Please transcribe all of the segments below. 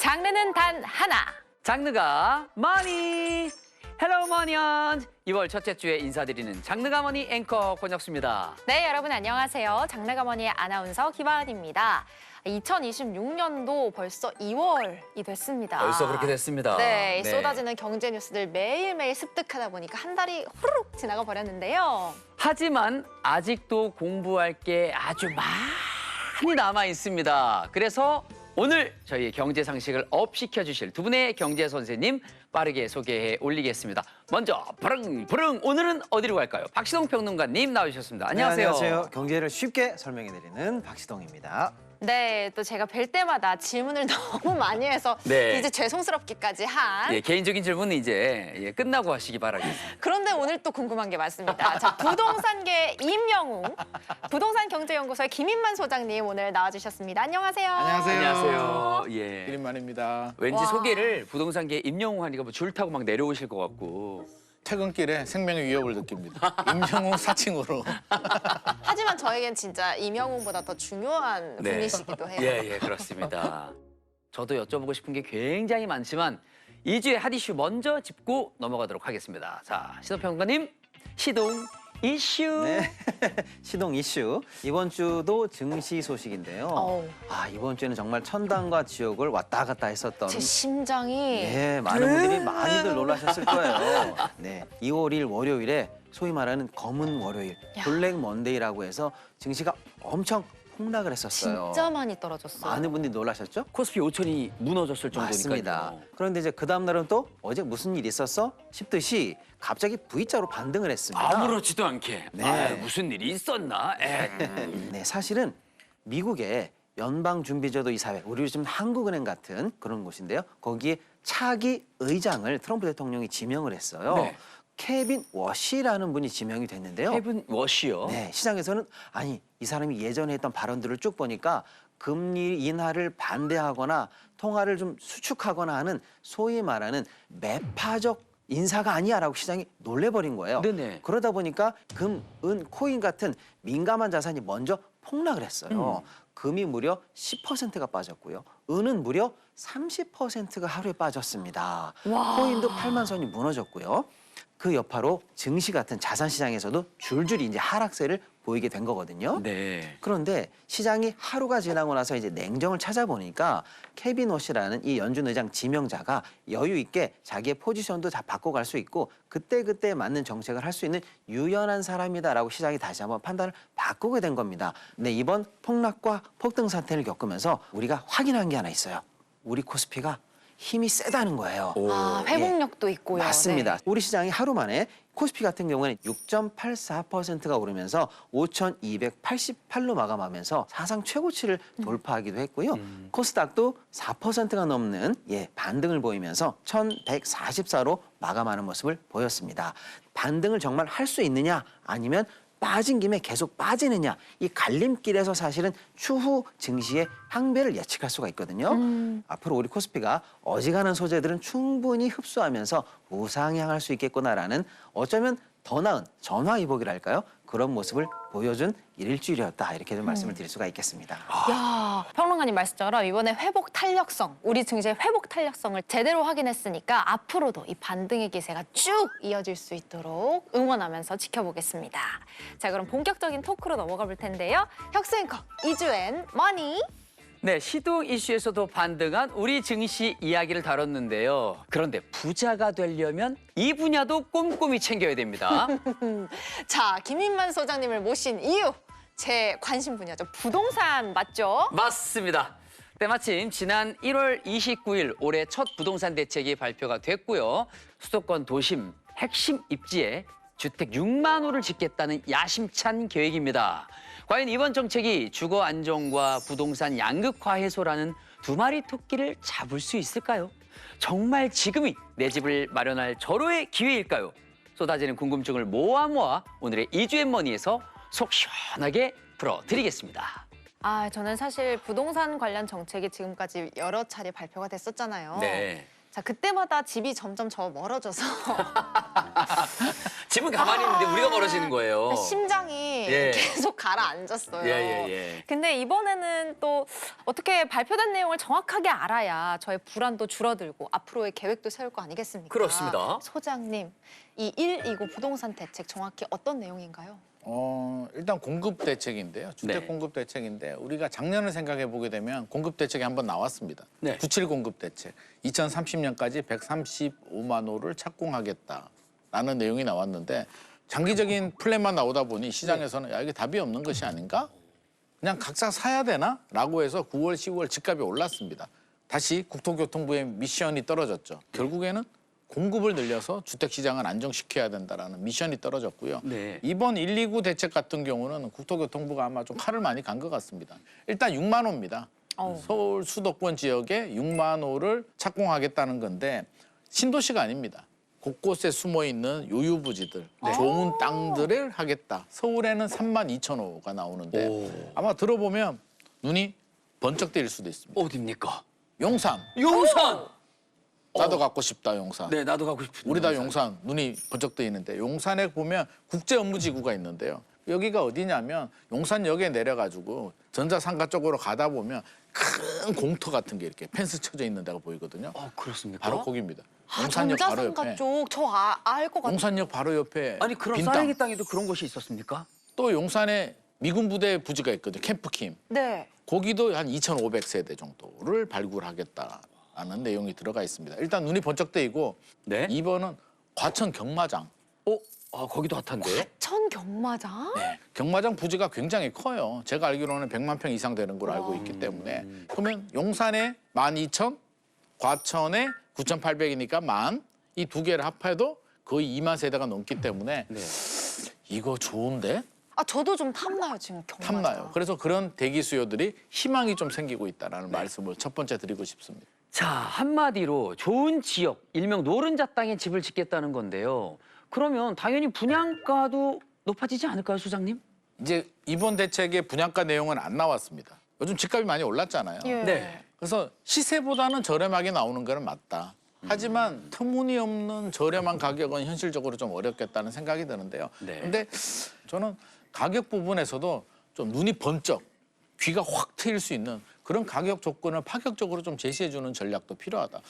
장르는 단 하나. 장르가 머니. 헬로 머니언. 2월 첫째 주에 인사드리는 장르가 머니 앵커 권혁수입니다. 네, 여러분 안녕하세요. 장르가 머니의 아나운서 김하은입니다. 2026년도 벌써 2월이 됐습니다. 벌써 그렇게 됐습니다. 네, 쏟아지는 경제 뉴스들 매일매일 습득하다 보니까 한 달이 후루룩 지나가 버렸는데요. 하지만 아직도 공부할 게 아주 많이 남아 있습니다. 그래서 오늘 저희 경제 상식을 업시켜 주실 두 분의 경제 선생님 빠르게 소개해 올리겠습니다. 먼저 부릉부릉 오늘은 어디로 갈까요? 박시동 평론가님 나오셨습니다. 안녕하세요. 네, 안녕하세요. 경제를 쉽게 설명해드리는 박시동입니다. 네, 또 제가 뵐 때마다 질문을 너무 많이 해서 네. 이제 죄송스럽기까지 한. 예, 개인적인 질문은 이제 끝나고 하시기 바라겠습니다. 그런데 오늘 또 궁금한 게 많습니다. 자, 부동산계 임영웅, 부동산경제연구소의 김인만 소장님 오늘 나와주셨습니다. 안녕하세요. 안녕하세요. 예. 기린만입니다. 왠지 와. 소개를 부동산계 임영웅 하니까 뭐 줄 타고 막 내려오실 것 같고. 퇴근길에 생명의 위협을 느낍니다. 임영웅 사칭으로. 하지만 저에겐 진짜 임영웅보다 더 중요한 네. 분이시기도 해요. 예, 그렇습니다. 저도 여쭤보고 싶은 게 굉장히 많지만 2주의 핫 이슈 먼저 짚고 넘어가도록 하겠습니다. 자, 시도평론가님, 시동 이슈. 네, 시동 이슈. 이번 주도 증시 소식인데요. 어우. 이번 주에는 정말 천당과 지옥을 왔다 갔다 했었던. 제 심장이 네, 많은 분들이 많이들 놀라셨을 거예요. 네, 2월 1일 월요일에 소위 말하는 검은 월요일, 야. 블랙 먼데이라고 해서 증시가 엄청 폭락을 했었어요. 진짜 많이 떨어졌어요. 많은 분들이 놀라셨죠? 코스피 5천이 무너졌을 정도니까요. 맞습니다. 그런데 이제 그 다음 날은 또 어제 무슨 일이 있었어? 싶듯이 갑자기 V자로 반등을 했습니다. 아무렇지도 않게. 네. 아, 무슨 일이 있었나? 네, 사실은 미국의 연방준비제도 이사회, 우리 요즘 한국은행 같은 그런 곳인데요. 거기에 차기 의장을 트럼프 대통령이 지명을 했어요. 네. 케빈 워시라는 분이 지명이 됐는데요. 헤븐 워시요. 네, 시장에서는 아니 이 사람이 예전에 했던 발언들을 쭉 보니까 금리 인하를 반대하거나 통화를 좀 수축하거나 하는 소위 말하는 매파적 인사가 아니야라고 시장이 놀래버린 거예요. 네네. 그러다 보니까 금, 은, 코인 같은 민감한 자산이 먼저 폭락을 했어요. 금이 무려 10%가 빠졌고요. 은은 무려 30%가 하루에 빠졌습니다. 와. 코인도 8만 선이 무너졌고요. 그 여파로 증시 같은 자산 시장에서도 줄줄이 이제 하락세를 보이게 된 거거든요. 네. 그런데 시장이 하루가 지나고 나서 이제 냉정을 찾아보니까 케빈 워시라는 이 연준 의장 지명자가 여유 있게 자기의 포지션도 다 바꿔갈 수 있고 그때그때 맞는 정책을 할 수 있는 유연한 사람이다라고 시장이 다시 한번 판단을 바꾸게 된 겁니다. 근데 이번 폭락과 폭등 사태를 겪으면서 우리가 확인한 게 하나 있어요. 우리 코스피가 힘이 세다는 거예요. 회복력도 있고요. 맞습니다. 네. 우리 시장이 하루 만에 코스피 같은 경우에는 6.84%가 오르면서 5,288로 마감하면서 사상 최고치를 돌파하기도 했고요. 코스닥도 4%가 넘는 반등을 보이면서 1,144로 마감하는 모습을 보였습니다. 반등을 정말 할 수 있느냐 아니면 빠진 김에 계속 빠지느냐 이 갈림길에서 사실은 추후 증시의 향배를 예측할 수가 있거든요. 앞으로 우리 코스피가 어지간한 소재들은 충분히 흡수하면서 우상향할 수 있겠구나라는 어쩌면 더 나은 전화위복이랄까요? 그런 모습을 보여준 일주일이었다 이렇게 좀 말씀을 드릴 수가 있겠습니다. 야, 평론가님 말씀처럼 이번에 회복 탄력성, 우리 증시의 회복 탄력성을 제대로 확인했으니까 앞으로도 이 반등의 기세가 쭉 이어질 수 있도록 응원하면서 지켜보겠습니다. 자, 그럼 본격적인 토크로 넘어가 볼 텐데요. 혁수 앵커, 이주엔 머니. 네, 시동 이슈에서도 반등한 우리 증시 이야기를 다뤘는데요. 그런데 부자가 되려면 이 분야도 꼼꼼히 챙겨야 됩니다. 자, 김인만 소장님을 모신 이유, 제 관심 분야죠. 부동산 맞죠? 맞습니다. 때마침 지난 1월 29일 올해 첫 부동산 대책이 발표가 됐고요. 수도권 도심 핵심 입지에 주택 6만 호를 짓겠다는 야심찬 계획입니다. 과연 이번 정책이 주거 안정과 부동산 양극화 해소라는 두 마리 토끼를 잡을 수 있을까요? 정말 지금이 내 집을 마련할 절호의 기회일까요? 쏟아지는 궁금증을 모아 오늘의 이주앤머니에서 속 시원하게 풀어드리겠습니다. 저는 사실 부동산 관련 정책이 지금까지 여러 차례 발표가 됐었잖아요. 네. 자, 그때마다 집이 점점 저 멀어져서 집은 가만히 있는데 우리가 멀어지는 거예요. 심장이 예. 계속 가라앉았어요. 예. 근데 이번에는 또 어떻게 발표된 내용을 정확하게 알아야 저의 불안도 줄어들고 앞으로의 계획도 세울 거 아니겠습니까? 그렇습니다. 소장님, 이 129 부동산 대책 정확히 어떤 내용인가요? 일단 공급 대책인데요. 주택 네. 공급 대책인데 우리가 작년을 생각해 보게 되면 공급 대책이 한번 나왔습니다. 네. 97 공급 대책. 2030년까지 135만 호를 착공하겠다라는 내용이 나왔는데 장기적인 플랜만 나오다 보니 시장에서는 야 이게 답이 없는 것이 아닌가? 그냥 각자 사야 되나? 라고 해서 9월, 10월 집값이 올랐습니다. 다시 국토교통부의 미션이 떨어졌죠. 결국에는 공급을 늘려서 주택 시장을 안정시켜야 된다라는 미션이 떨어졌고요. 네. 이번 129 대책 같은 경우는 국토교통부가 아마 좀 칼을 많이 간 것 같습니다. 일단 6만 호입니다. 서울 수도권 지역에 6만 호를 착공하겠다는 건데 신도시가 아닙니다. 곳곳에 숨어 있는 요유부지들, 좋은 땅들을 하겠다. 서울에는 3만 2천 호가 나오는데 오. 아마 들어보면 눈이 번쩍 뜨일 수도 있습니다. 어디입니까? 용산. 용산. 나도 갖고 싶다, 용산. 네, 나도 가고 싶은데. 우리 다 용산 눈이 번쩍 뜨이는데 용산에 보면 국제업무지구가 있는데요. 여기가 어디냐면 용산역에 내려가지고 전자상가 쪽으로 가다 보면 큰 공터 같은 게 이렇게 펜스 쳐져 있는 데가 보이거든요. 그렇습니까? 바로 거기입니다. 아, 용산역 바로 전자상가 옆에. 쪽 저 알 것 같아요. 용산역 바로 옆에 아니 그런 빈 싸레기 땅. 땅에도 그런 곳이 있었습니까? 또 용산에 미군 부대 부지가 있거든요. 캠프킴. 네. 거기도 한 2,500세대 정도를 발굴하겠다라는 내용이 들어가 있습니다. 일단 눈이 번쩍 뜨이고 네. 2번은 과천 경마장. 거기도 핫한데. 천 경마장? 경마장 부지가 굉장히 커요. 제가 알기로는 100만 평 이상 되는 걸로 알고 있기 때문에. 그러면 용산에 12,000, 과천에 9,800이니까 만, 이 두 개를 합해도 거의 2만 세대가 넘기 때문에 네. 이거 좋은데? 아, 저도 좀 탐나요, 지금 경마장. 탐나요. 그래서 그런 대기 수요들이 희망이 좀 생기고 있다는 말씀을 첫 번째 드리고 싶습니다. 자, 한마디로 좋은 지역, 일명 노른자 땅에 집을 짓겠다는 건데요. 그러면 당연히 분양가도 높아지지 않을까요, 소장님? 이제 이번 대책의 분양가 내용은 안 나왔습니다. 요즘 집값이 많이 올랐잖아요. 예. 네. 그래서 시세보다는 저렴하게 나오는 거는 맞다. 하지만 터무니없는 저렴한 가격은 현실적으로 좀 어렵겠다는 생각이 드는데요. 네. 근데 저는 가격 부분에서도 좀 눈이 번쩍, 귀가 확 트일 수 있는 그런 가격 조건을 파격적으로 좀 제시해 주는 전략도 필요하다.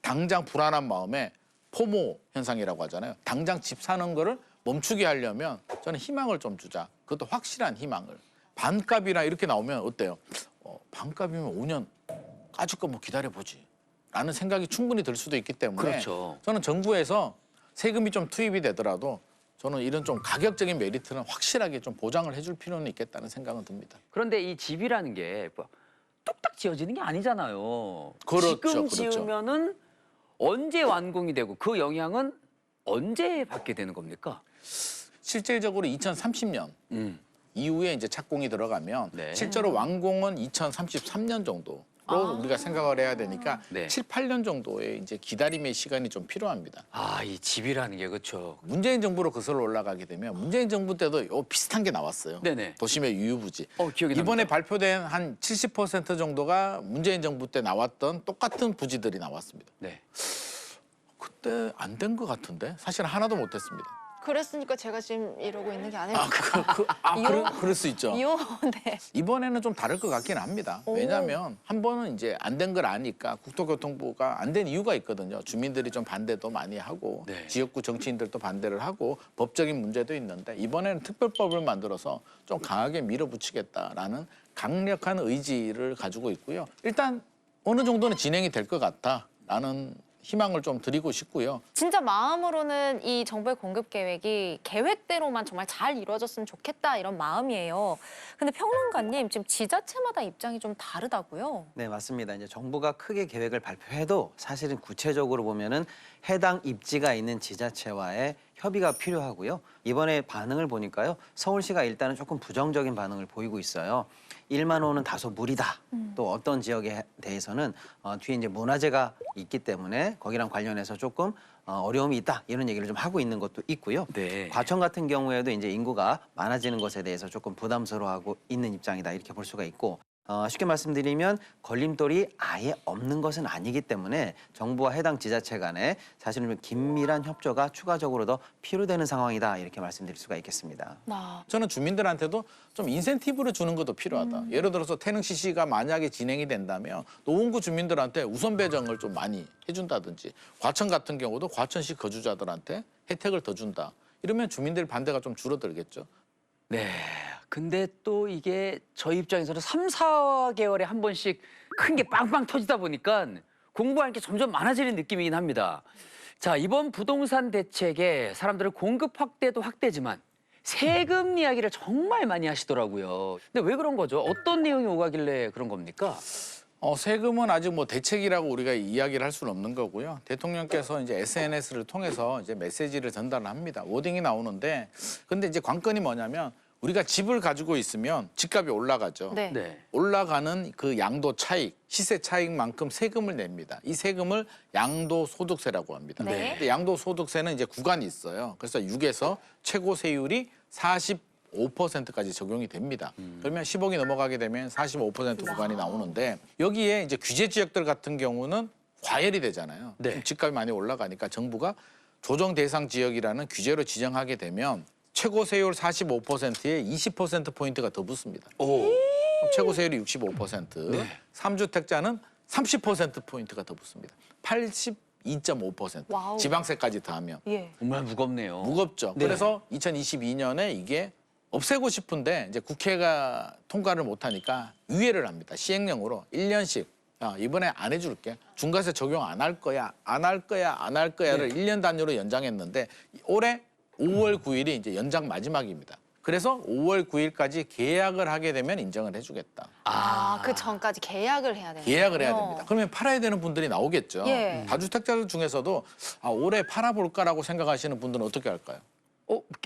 당장 불안한 마음에 포모 현상이라고 하잖아요. 당장 집 사는 거를 멈추게 하려면 저는 희망을 좀 주자. 그것도 확실한 희망을. 반값이나 이렇게 나오면 어때요? 반값이면 5년 까짓 거 뭐 기다려보지. 라는 생각이 충분히 들 수도 있기 때문에 그렇죠. 저는 정부에서 세금이 좀 투입이 되더라도 저는 이런 좀 가격적인 메리트는 확실하게 좀 보장을 해줄 필요는 있겠다는 생각은 듭니다. 그런데 이 집이라는 게 뭐 뚝딱 지어지는 게 아니잖아요. 그렇죠, 지금 그렇죠. 지으면은 언제 완공이 되고 그 영향은 언제 받게 되는 겁니까? 실질적으로 2030년 이후에 이제 착공이 들어가면 네. 실제로 완공은 2033년 정도로 우리가 생각을 해야 되니까 네. 7, 8년 정도의 이제 기다림의 시간이 좀 필요합니다. 아, 이 집이라는 게 그렇죠. 문재인 정부로 거슬러 올라가게 되면 문재인 정부 때도 비슷한 게 나왔어요. 네네. 도심의 유유부지. 기억이 이번에 납니다. 발표된 한 70% 정도가 문재인 정부 때 나왔던 똑같은 부지들이 나왔습니다. 네. 그때 안 된 것 같은데 사실 하나도 못했습니다. 그랬으니까 제가 지금 이러고 있는 게 아닐까. 그럴 수 있죠. 네. 이번에는 좀 다를 것 같긴 합니다. 왜냐하면 한 번은 이제 안 된 걸 아니까 국토교통부가 안 된 이유가 있거든요. 주민들이 좀 반대도 많이 하고 네. 지역구 정치인들도 반대를 하고 법적인 문제도 있는데 이번에는 특별법을 만들어서 좀 강하게 밀어붙이겠다라는 강력한 의지를 가지고 있고요. 일단 어느 정도는 진행이 될 것 같다라는 희망을 좀 드리고 싶고요. 진짜 마음으로는 이 정부의 공급 계획이 계획대로만 정말 잘 이루어졌으면 좋겠다 이런 마음이에요. 근데 평론가님 지금 지자체마다 입장이 좀 다르다고요? 네, 맞습니다. 이제 정부가 크게 계획을 발표해도 사실은 구체적으로 보면은 해당 입지가 있는 지자체와의 협의가 필요하고요. 이번에 반응을 보니까요. 서울시가 일단은 조금 부정적인 반응을 보이고 있어요. 1만 호는 다소 무리다. 또 어떤 지역에 대해서는 뒤에 이제 문화재가 있기 때문에 거기랑 관련해서 조금 어려움이 있다. 이런 얘기를 좀 하고 있는 것도 있고요. 네. 과천 같은 경우에도 이제 인구가 많아지는 것에 대해서 조금 부담스러워하고 있는 입장이다. 이렇게 볼 수가 있고 쉽게 말씀드리면 걸림돌이 아예 없는 것은 아니기 때문에 정부와 해당 지자체 간에 사실은 좀 긴밀한 협조가 추가적으로 더 필요되는 상황이다 이렇게 말씀드릴 수가 있겠습니다. 저는 주민들한테도 좀 인센티브를 주는 것도 필요하다. 예를 들어서 태릉 CC가 만약에 진행이 된다면 노원구 주민들한테 우선 배정을 좀 많이 해준다든지 과천 같은 경우도 과천시 거주자들한테 혜택을 더 준다. 이러면 주민들 반대가 좀 줄어들겠죠. 네. 근데 또 이게 저희 입장에서는 3, 4개월에 한 번씩 큰 게 빵빵 터지다 보니까 공부할 게 점점 많아지는 느낌이긴 합니다. 자, 이번 부동산 대책에 사람들은 공급 확대도 확대지만 세금 이야기를 정말 많이 하시더라고요. 근데 왜 그런 거죠? 어떤 내용이 오가길래 그런 겁니까? 세금은 아직 뭐 대책이라고 우리가 이야기를 할 수는 없는 거고요. 대통령께서 이제 SNS를 통해서 이제 메시지를 전달합니다. 워딩이 나오는데, 근데 이제 관건이 뭐냐면 우리가 집을 가지고 있으면 집값이 올라가죠. 네. 네. 올라가는 그 양도 차익, 시세 차익만큼 세금을 냅니다. 이 세금을 양도소득세라고 합니다. 네. 근데 양도소득세는 이제 구간이 있어요. 그래서 6에서 최고 세율이 45%까지 적용이 됩니다. 그러면 10억이 넘어가게 되면 45% 구간이 나오는데 여기에 이제 규제 지역들 같은 경우는 과열이 되잖아요. 네. 그럼 집값이 많이 올라가니까 정부가 조정 대상 지역이라는 규제로 지정하게 되면 최고 세율 45%에 20%포인트가 더 붙습니다. 오. 그럼 최고 세율이 65%, 네. 3주택자는 30%포인트가 더 붙습니다. 82.5%. 와우. 지방세까지 더하면. 예. 정말 무겁네요. 무겁죠. 네. 그래서 2022년에 이게 없애고 싶은데 이제 국회가 통과를 못하니까 유예를 합니다. 시행령으로 1년씩. 이번에 안 해줄게. 중과세 적용 안 할 거야. 안 할 거야. 안 할 거야를 1년 단위로 연장했는데 올해 5월 9일이 이제 연장 마지막입니다. 그래서 5월 9일까지 계약을 하게 되면 인정을 해주겠다. 그 전까지 계약을 해야 되는 계약을 해야 됩니다. 그러면 팔아야 되는 분들이 나오겠죠. 예. 다주택자들 중에서도 올해 팔아볼까라고 생각하시는 분들은 어떻게 할까요?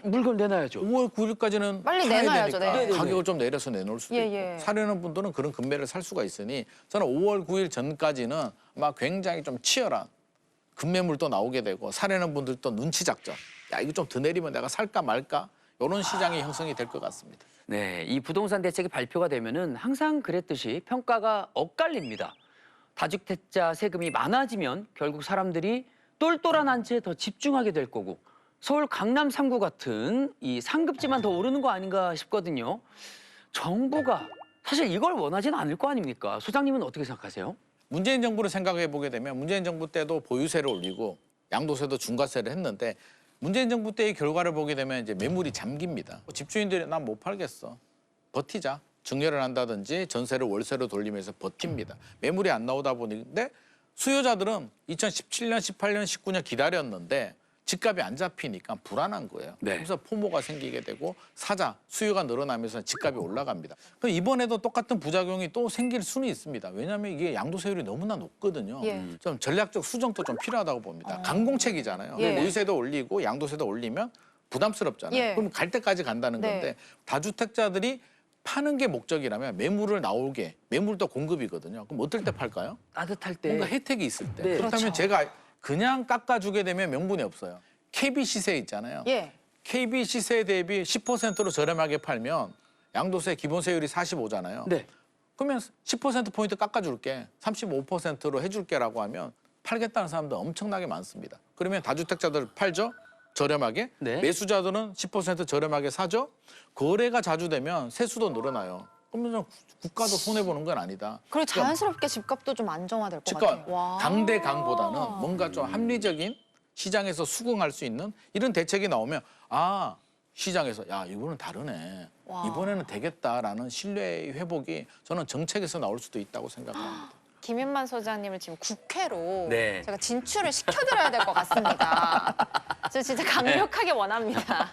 물건 내놔야죠. 5월 9일까지는 빨리 내놔야죠, 네. 가격을 좀 내려서 내놓을 수도 예, 있고 예. 사려는 분들은 그런 금매를 살 수가 있으니 저는 5월 9일 전까지는 아마 굉장히 좀 치열한 급매물도 나오게 되고 사려는 분들도 눈치 작전. 야 이거 좀 더 내리면 내가 살까 말까 이런 시장이 형성이 될 것 같습니다. 네, 이 부동산 대책이 발표가 되면은 항상 그랬듯이 평가가 엇갈립니다. 다주택자 세금이 많아지면 결국 사람들이 똘똘한 한채에 더 집중하게 될 거고 서울 강남 3구 같은 이 상급지만 더 오르는 거 아닌가 싶거든요. 정부가 사실 이걸 원하지는 않을 거 아닙니까? 소장님은 어떻게 생각하세요? 문재인 정부를 생각해 보게 되면 문재인 정부 때도 보유세를 올리고 양도세도 중과세를 했는데 문재인 정부 때의 결과를 보게 되면 이제 매물이 잠깁니다. 집주인들이 난 못 팔겠어. 버티자. 증여를 한다든지 전세를 월세로 돌리면서 버팁니다. 매물이 안 나오다 보니까 수요자들은 2017년, 18년, 19년 기다렸는데 집값이 안 잡히니까 불안한 거예요. 네. 그래서 포모가 생기게 되고 사자, 수요가 늘어나면서 집값이 올라갑니다. 그럼 이번에도 똑같은 부작용이 또 생길 수는 있습니다. 왜냐하면 이게 양도세율이 너무나 높거든요. 예. 좀 전략적 수정도 좀 필요하다고 봅니다. 강공책이잖아요. 예. 보유세도 올리고 양도세도 올리면 부담스럽잖아요. 예. 그럼 갈 때까지 간다는 네. 건데 다주택자들이 파는 게 목적이라면 매물을 나오게 매물도 공급이거든요. 그럼 어떨 때 팔까요? 따뜻할 때. 뭔가 혜택이 있을 때. 네. 그렇다면 그렇죠. 제가 그냥 깎아주게 되면 명분이 없어요. KB 시세 있잖아요. 예. KB 시세 대비 10%로 저렴하게 팔면 양도세 기본세율이 45잖아요. 네. 그러면 10%포인트 깎아줄게. 35%로 해줄게라고 하면 팔겠다는 사람들 엄청나게 많습니다. 그러면 다주택자들 팔죠? 저렴하게. 네. 매수자들은 10% 저렴하게 사죠? 거래가 자주 되면 세수도 늘어나요. 그러면 국가도 손해보는 건 아니다. 그리고 자연스럽게 집값도 좀 안정화될 것 그러니까 같아요. 와. 강대강보다는 뭔가 좀 합리적인 시장에서 수긍할 수 있는 이런 대책이 나오면 시장에서 야 이거는 다르네. 와. 이번에는 되겠다라는 신뢰의 회복이 저는 정책에서 나올 수도 있다고 생각합니다. 김윤만 소장님을 지금 국회로 네. 제가 진출을 시켜드려야 될 것 같습니다. 저 진짜 강력하게 원합니다.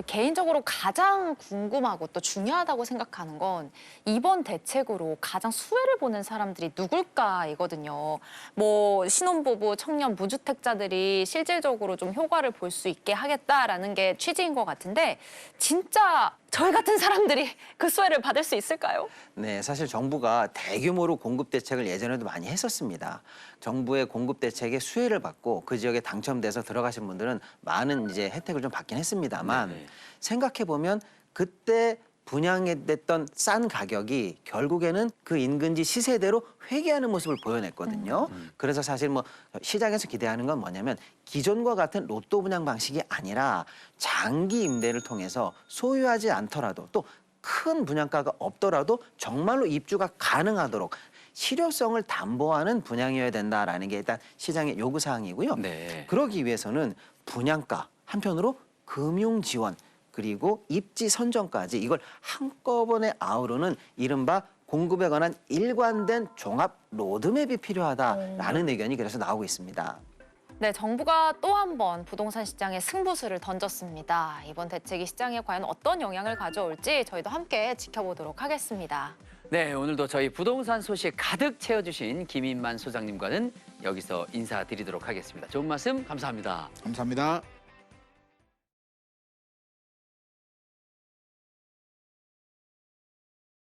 개인적으로 가장 궁금하고 또 중요하다고 생각하는 건 이번 대책으로 가장 수혜를 보는 사람들이 누굴까이거든요. 뭐 신혼부부, 청년, 무주택자들이 실질적으로 좀 효과를 볼 수 있게 하겠다라는 게 취지인 것 같은데 진짜 저희 같은 사람들이 그 수혜를 받을 수 있을까요? 네, 사실 정부가 대규모로 공급 대책을 예전에도 많이 했었습니다. 정부의 공급 대책에 수혜를 받고 그 지역에 당첨돼서 들어가신 분들은 많은 이제 혜택을 좀 받긴 했습니다만 네. 생각해 보면 그때 분양됐던 싼 가격이 결국에는 그 인근지 시세대로 회귀하는 모습을 보여냈거든요. 그래서 사실 뭐 시장에서 기대하는 건 뭐냐면 기존과 같은 로또 분양 방식이 아니라 장기 임대를 통해서 소유하지 않더라도 또 큰 분양가가 없더라도 정말로 입주가 가능하도록 실효성을 담보하는 분양이어야 된다라는 게 일단 시장의 요구 사항이고요. 네. 그러기 위해서는 분양가 한편으로 금융 지원 그리고 입지 선정까지 이걸 한꺼번에 아우르는 이른바 공급에 관한 일관된 종합 로드맵이 필요하다라는 의견이 그래서 나오고 있습니다. 네, 정부가 또 한 번 부동산 시장에 승부수를 던졌습니다. 이번 대책이 시장에 과연 어떤 영향을 가져올지 저희도 함께 지켜보도록 하겠습니다. 네, 오늘도 저희 부동산 소식 가득 채워주신 김인만 소장님과는 여기서 인사드리도록 하겠습니다. 좋은 말씀 감사합니다. 감사합니다.